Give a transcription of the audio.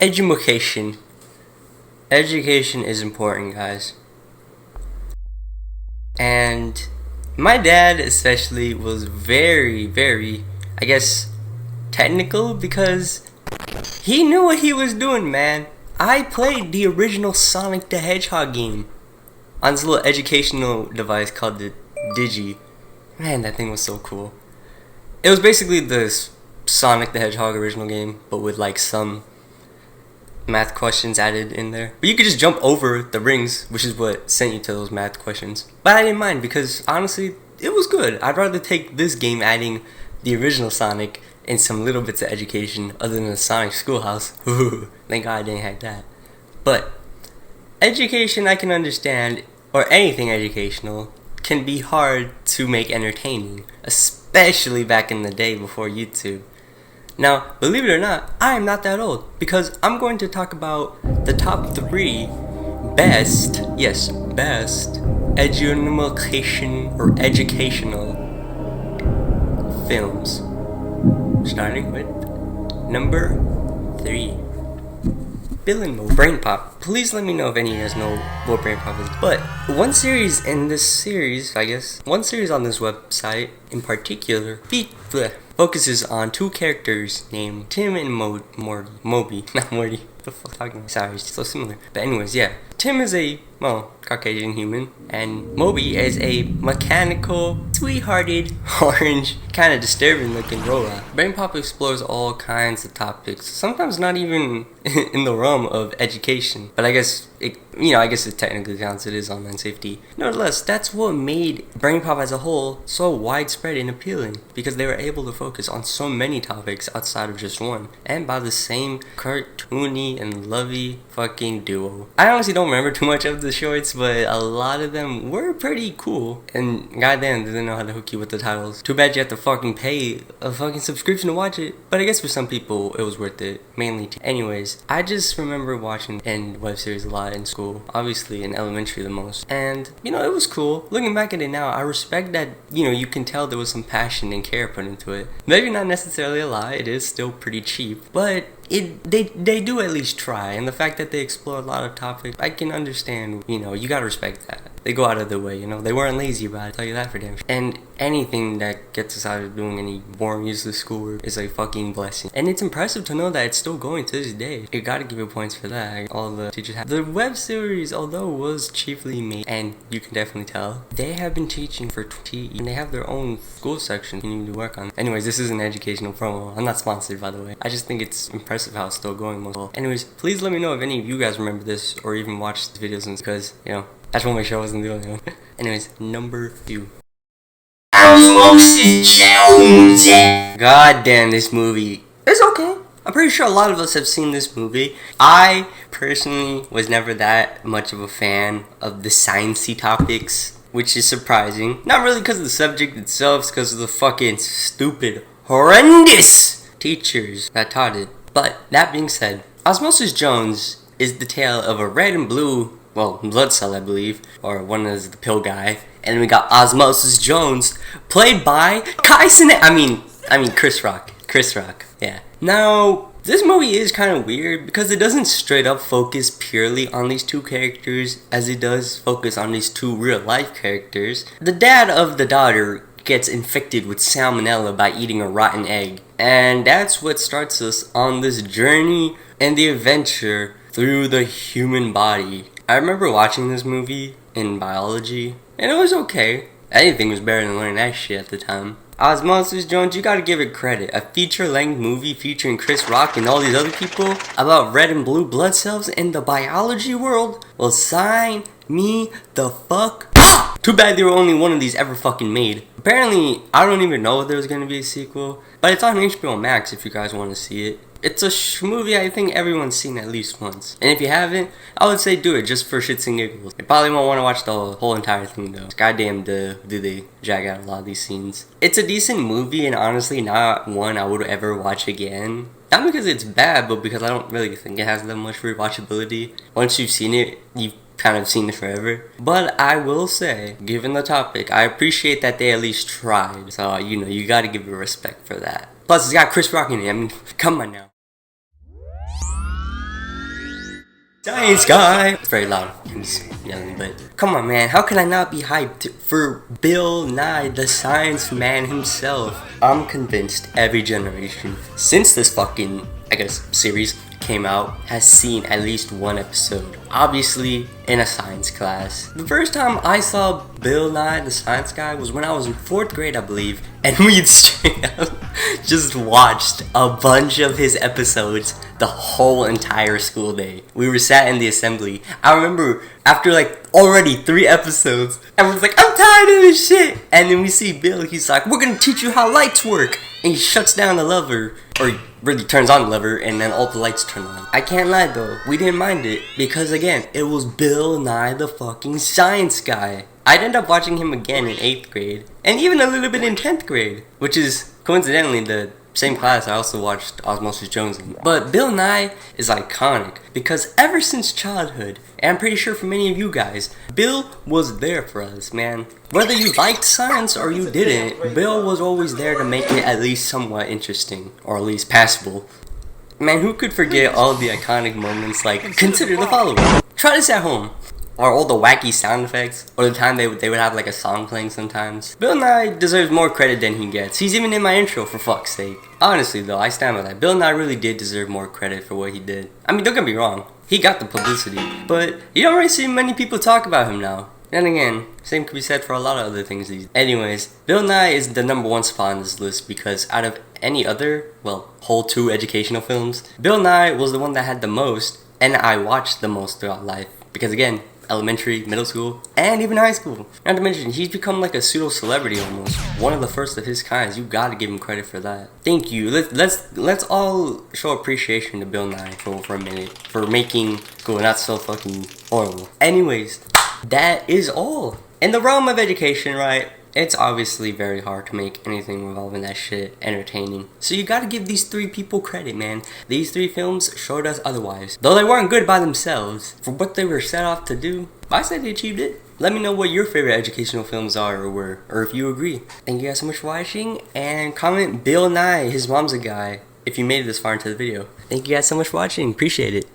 Education. Education is important, guys. And my dad especially was very, I guess, technical because he knew what he was doing, man. I played the original Sonic the Hedgehog game on this little educational device called the Digi. Man, that thing was so cool. It was basically the Sonic the Hedgehog original game, but with like some math questions added in there. But you could just jump over the rings, which is what sent you to those math questions. But I didn't mind because honestly, it was good. I'd rather take this game adding the original Sonic and some little bits of education other than the Sonic Schoolhouse. Thank God I didn't have that. But education I can understand, or anything educational, can be hard to make entertaining, especially back in the day before YouTube. Now, believe it or not, I am not that old, because I'm going to talk about the top 3 best education or educational films. Starting with number 3. Bill and Mo Brain Pop. Please let me know if any of you guys know what Brain Pop is. But one series on this website in particular focuses on 2 characters named Tim and Moby. Not Morty. What the fuck talking about? Sorry, it's so similar. But anyways, yeah. Tim is a, Caucasian human, and Moby is a mechanical, sweethearted, orange, kind of disturbing looking robot. Brain Pop explores all kinds of topics, sometimes not even in the realm of education, but I guess it technically counts. It is online safety. Nevertheless, that's what made Brain Pop as a whole so widespread and appealing, because they were able to focus on so many topics outside of just one, and by the same cartoony and lovey fucking duo. I honestly don't remember too much of the shorts, but a lot of them were pretty cool, and goddamn, did they know how to hook you with the titles. Too bad you have to fucking pay a fucking subscription to watch it, but I guess for some people it was worth it, mainly. Anyways, I just remember watching and web series a lot in school, obviously in elementary the most, and it was cool. Looking back at it now, I respect that you can tell there was some passion and care put into it. Maybe not necessarily a lot, it is still pretty cheap, but they do at least try, and the fact that they explore a lot of topics, I can understand. You gotta respect that. They go out of their way, they weren't lazy about it, I'll tell you that for damn sure. And anything that gets us out of doing any boring, useless schoolwork is a fucking blessing. And it's impressive to know that it's still going to this day. You gotta give it points for that. All the teachers have. The web series, although was chiefly made, and you can definitely tell, they have been teaching for 20 years, and they have their own school section you need to work on. Anyways, this is an educational promo. I'm not sponsored, by the way. I just think it's impressive how it's still going most well. Anyways, please let me know if any of you guys remember this or even watched the videos, because, I just want to make sure I wasn't the only one. Anyways, number 2. Osmosis Jones. God damn, this movie is okay. I'm pretty sure a lot of us have seen this movie. I personally was never that much of a fan of the sciencey topics, which is surprising. Not really because of the subject itself, it's because of the fucking stupid, horrendous teachers that taught it. But that being said, Osmosis Jones is the tale of a red and blue, blood cell, I believe, or one is the pill guy, and we got Osmosis Jones, played by Chris Rock, yeah. Now, this movie is kind of weird because it doesn't straight up focus purely on these 2 characters as it does focus on these 2 real life characters. The dad of the daughter gets infected with salmonella by eating a rotten egg, and that's what starts us on this journey and the adventure through the human body. I remember watching this movie in biology, and it was okay. Anything was better than learning that shit at the time. Osmosis Jones, you gotta give it credit. A feature-length movie featuring Chris Rock and all these other people about red and blue blood cells in the biology world? Well, sign me the fuck. Too bad there were only one of these ever fucking made. Apparently, I don't even know if there was gonna be a sequel, but it's on HBO Max if you guys want to see it. It's a movie I think everyone's seen at least once. And if you haven't, I would say do it just for shits and giggles. You probably won't want to watch the whole entire thing though. Goddamn, do they drag out a lot of these scenes. It's a decent movie, and honestly not one I would ever watch again. Not because it's bad, but because I don't really think it has that much rewatchability. Once you've seen it, you've kind of seen it forever. But I will say, given the topic, I appreciate that they at least tried. So, you gotta give it respect for that. Plus, it's got Chris Rock in it. I mean, come on now. Science guy! It's very loud. He's yelling, but come on, man. How can I not be hyped for Bill Nye, the science man himself? I'm convinced every generation since this fucking, I guess, series came out has seen at least one episode. Obviously, in a science class. The first time I saw Bill Nye, the science guy, was when I was in 4th grade, I believe, and we straight up just watched a bunch of his episodes the whole entire school day. We were sat in the assembly. I remember after like already 3 episodes, everyone's like, I'm tired of this shit. And then we see Bill, he's like, we're gonna teach you how lights work. And he shuts down the lever, or he really turns on the lever, and then all the lights turn on. I can't lie though, we didn't mind it, because again, it was Bill Nye the fucking science guy. I'd end up watching him again in 8th grade, and even a little bit in 10th grade, which is coincidentally the same class I also watched Osmosis Jones in. But Bill Nye is iconic because ever since childhood, and I'm pretty sure for many of you guys, Bill was there for us, man. Whether you liked science or you didn't, Bill was always there to make it at least somewhat interesting, or at least passable. Man, who could forget all the iconic moments like, consider the following. Try this at home. Or all the wacky sound effects, or the time they would have like a song playing sometimes. Bill Nye deserves more credit than he gets. He's even in my intro, for fuck's sake. Honestly though, I stand by that. Bill Nye really did deserve more credit for what he did. I mean, don't get me wrong, he got the publicity, but you don't really see many people talk about him now. Then again, same could be said for a lot of other things these days. Anyways, Bill Nye is the #1 spot on this list because out of any other, well, whole 2 educational films, Bill Nye was the one that had the most, and I watched the most throughout life. Because again, elementary, middle school, and even high school. Not to mention, he's become like a pseudo-celebrity almost. One of the first of his kinds. You gotta give him credit for that. Thank you. Let's all show appreciation to Bill Nye for a minute. For making school not so fucking horrible. Anyways, that is all. In the realm of education, right? It's obviously very hard to make anything involving that shit entertaining. So you gotta give these 3 people credit, man. These 3 films showed us otherwise. Though they weren't good by themselves, for what they were set off to do, I said they achieved it. Let me know what your favorite educational films are or were, or if you agree. Thank you guys so much for watching, and comment Bill Nye, his mom's a guy, if you made it this far into the video. Thank you guys so much for watching, appreciate it.